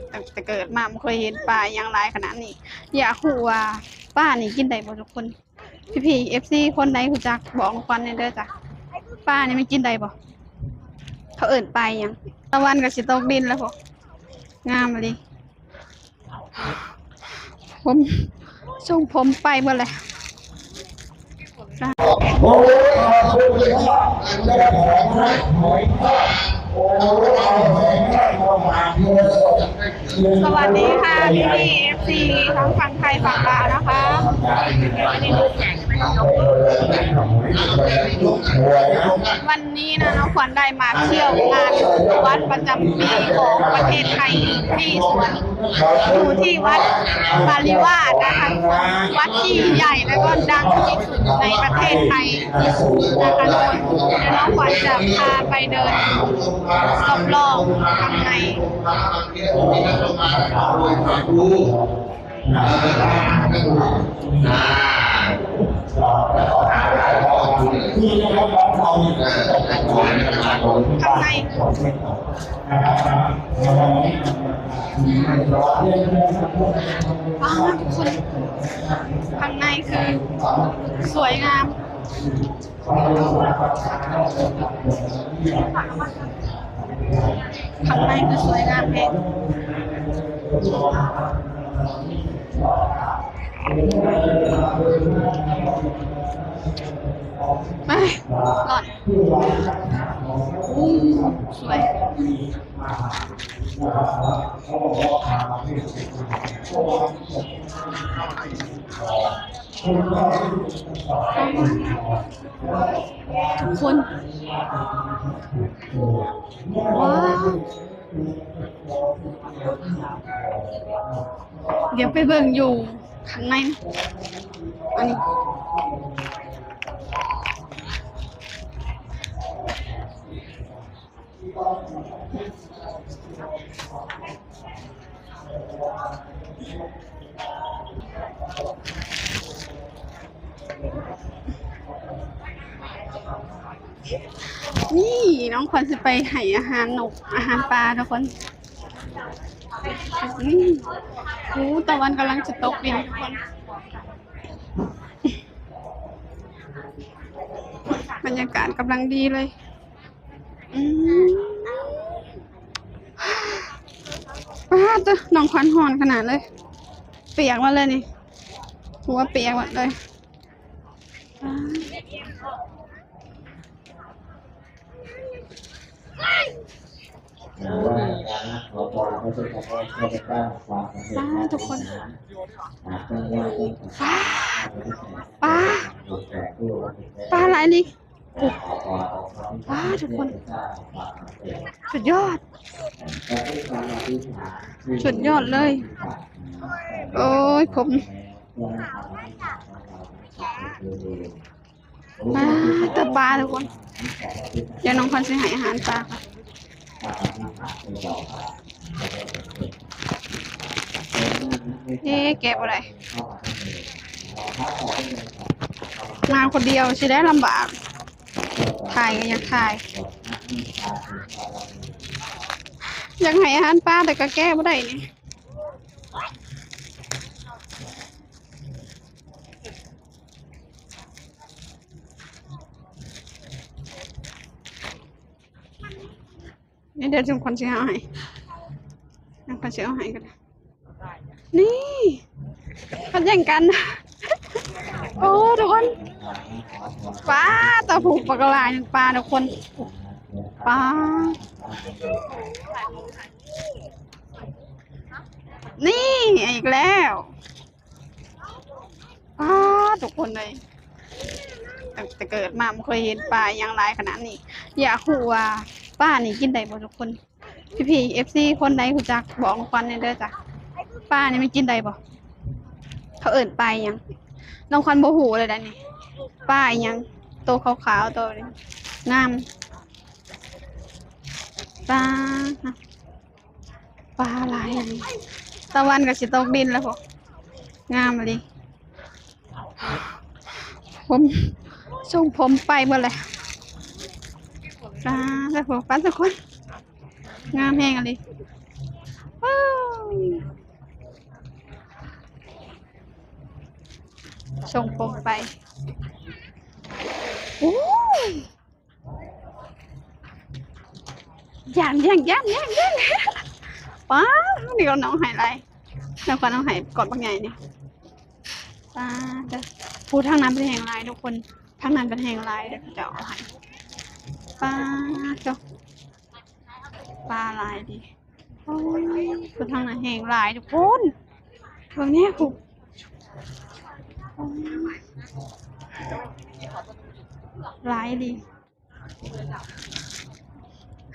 แต่เกิดมาไม่เคยเห็นปลาอย่างไรขนาดนี้อยากรู้ว่าปลานี่กินได้บ่ทุกคนพี่FC คนใดรู้จักบอกมาก่อนเด้อจ้ะปลานี่มันกินได้บ่เขาเอิ้นปลาหยังตะวันก็สิตกดินแล้วพวกงามเลยผมส่งผมไปหมดเลยสวัสดีค่ะพี่FC ทั้งฝั่งไทยฝั่งลาวนะคะวันนี้นะน้องขวัญได้มาเที่ยวงานวัดประจำปีของประเทศไทยที่สวนอยู่ที่วัดปาริวาสนะคะวัดที่ใหญ่และก็ดังที่สุดในประเทศไทยนะคะทุกคนเดี๋ยวน้องขวัญจะพาไปเดินรอบๆข้างในข้างในทุกคนข้างในคือสวยงามข้างในคือสวยงามเองไม่หลอดสวยทุกคนว้าวเดี๋ยวไปเบิ่งอยู่ข้างในอันนี้นี่น้องขวัญจะไปให้อาหารนกอาหารปลาทุกคนตะวันกำลังจะตกดินทุกคนบรรยากาศกำลังดีเลยป้าจ้ะน้องขวัญหอนขนาดเลยเปียกมาเลยนี่หัวเปียกหมดเลยทุกคนปลาอะไรนี่ปลาทุกคนสุดยอดสุดยอดเลยโอ้ยผมแต่ปลาทุกคนเดี๋ยวน้องคนจะให้อาหารปลาค่ะแกะอะไรมาคนเดียวใช่ได้ลำบากถ่ายก็อยากถ่ายอยากให้อาหารปลาแต่ก็แก้ไม่ได้นี่เดี๋ยวจุ่มคนเสียหายคนเสียหายกันนี่เขาแย่งกันโอ้ทุกคนปลาตะผูกปลากระไรปลาทุกคนปลานี่อีกแล้วปลาทุกคนเลยแต่เกิดมาไม่เคยเห็นปลาอย่างไรขนาดนี้อยากรู้ว่าปลานี่กินได้บ่ทุกคนพี่FC คนใดรู้จักบอกมาก่อนเด้อจ้ะปลานี่มันกินได้บ่เขาเอิ้นปลาหยังน้องควันบ่ฮู้เลยได้นี่ปลาหยังโตขาวๆโตนี่งามปลาหลายตะวันก็สิตกดินแล้วพวกงามเลยผมส่งผมไปหมดเลยแล้วพวกปลาทุกคนงามแห้งอะไรว้าว ส่งผมไปโอ้ย่างป้านี่ก็น้องหายไรแล้วก็น้องหายกอดบางไงเนี่ยป้าจะพูดทางนั้นเป็นแหงไรทุกคนทางนั้นเป็นแหงไรเดี๋ยวจะเอาให้ป้าเจ้าปลาลายดิโอ้ยพูดทางนั้นแหงไรทุกคนตรงนี้ผูกลายดี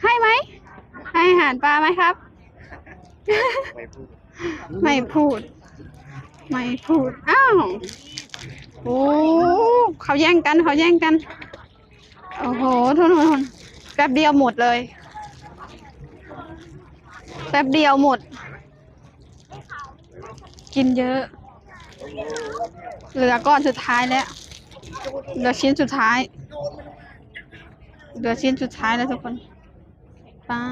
ให้ไหมให้อาหารปลาไหมครับ ไม่พูดอ้าวโอ้เขาแย่งกันโอ้โหทุนแป๊บเดียวหมดเลยแป๊บเดียวหมดกินเยอะเหลือก้อนสุดท้ายแล้วเหลือชิ้นสุดท้ายแล้วทุกคนปลา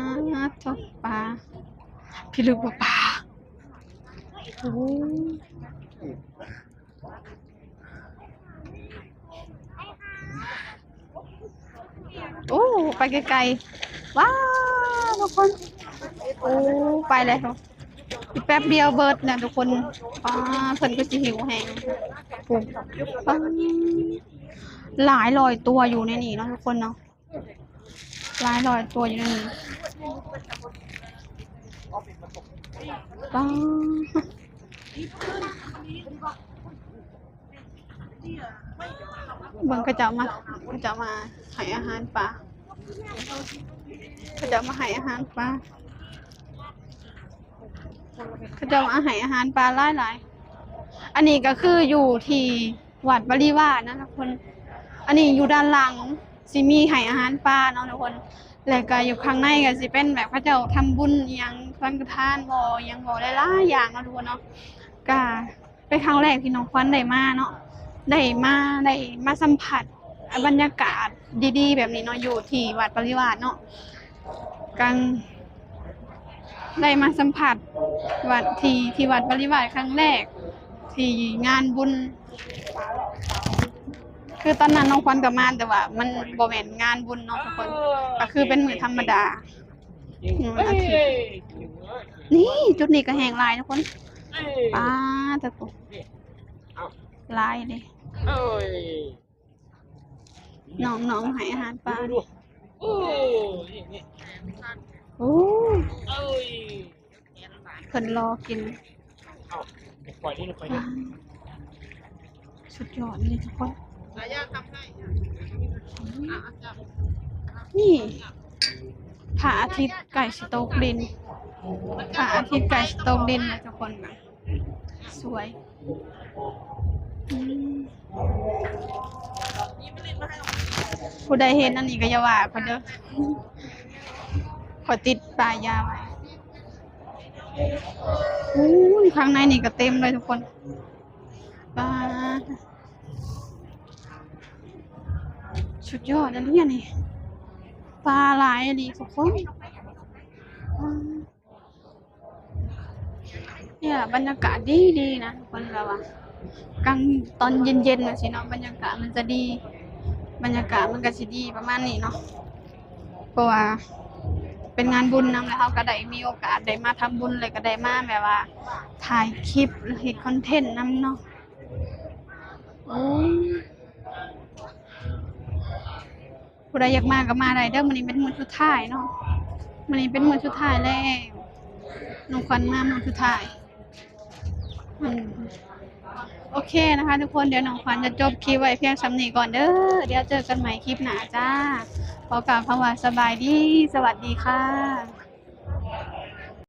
ทุกปลาพี่ลูกว่าปลาโอ้ไปไกลๆว้าวทุกคนโอ้ไปเลยครับแป๊บเดียวเบิร์ดนะทุกคนเพิ่นก็จะหิวแห้งหลายร้อยตัวอยู่ในนี้เนาะทุกคนเนาะหลายร้อยตัวอยู่ในนี้เบิ่งเขาจะมาให้อาหารปลาเขาจะมาให้อาหารปลาหลายอันนี้ก็คืออยู่ที่วัดบริวารนะทุกคนอันนี้อยู่ด้านหลังสิมีให้อาหารปลาเนาะทุกคนแล้วก็อยู่ข้างในก็สิเป็นแบบพระเจ้าทำบุญอย่างสังฆทานบ่อย่างบ่หลายๆอย่างเนาะทุกคนเนาะก็เป็นครั้งแรกที่น้องควันได้มาเนาะได้มาสัมผัสบรรยากาศดีๆแบบนี้เนาะอยู่ที่วัดบริวารเนาะกันได้มาสัมผัสวัดที่วัดบริวารครั้งแรกที่งานบุญคือตอนนั้นน้องควันกับมาแต่ว่ามันบ่แม่นงานบุญเนาะทุกคนก็คือเป็นมื้อธรรมดาวันอาทิตย์นี่จุดนี้ก็แห้งลายทุกคนป้าตะกุลายเลยน้องให้อาหารปลาโอ้เพิ่นรอกินสุดยอดนี่ทุกคนนี่พระอาทิตย์ไก่สโตกดินนะทุกคนนะสวยผู้ใดเห็นอันนี้ก็อย่าว่าเพิ่นเด้อขอติดปลายาไว้ข้างในนี่ก็เต็มเลยทุกคนปลาสุดยอดนะเนี่ยนี่ปลาหลายดีทุกคนเนี่ยบรรยากาศดีนะทุกคนเราอะกลางตอนเย็นๆนะสิเนาะบรรยากาศมันจะดีบรรยากาศมันก็สิดีประมาณนี้เนาะเพราะว่าเป็นงานบุญนำแล้วเขาก็ได้มีโอกาสได้มาทำบุญเลยก็ได้มาแบบว่าถ่ายคลิปหรือเฮ็ดคอนเทนต์นำเนาะผู้ใดอยากมาก็มาได้เด้อมื้อนี้เป็นมื้อสุดท้ายเนาะมื้อนี้เป็นมื้อสุดท้ายแล้วน้องควันมามื้อสุดท้ายโอเคนะคะทุกคนเดี๋ยวน้องขวัญจะจบคลิปไว้เพียงสำนี้ก่อนเด้อเดี๋ยวเจอกันใหม่คลิปหน้าจ้าขอกล่าวคำว่าสบายดีสวัสดีค่ะ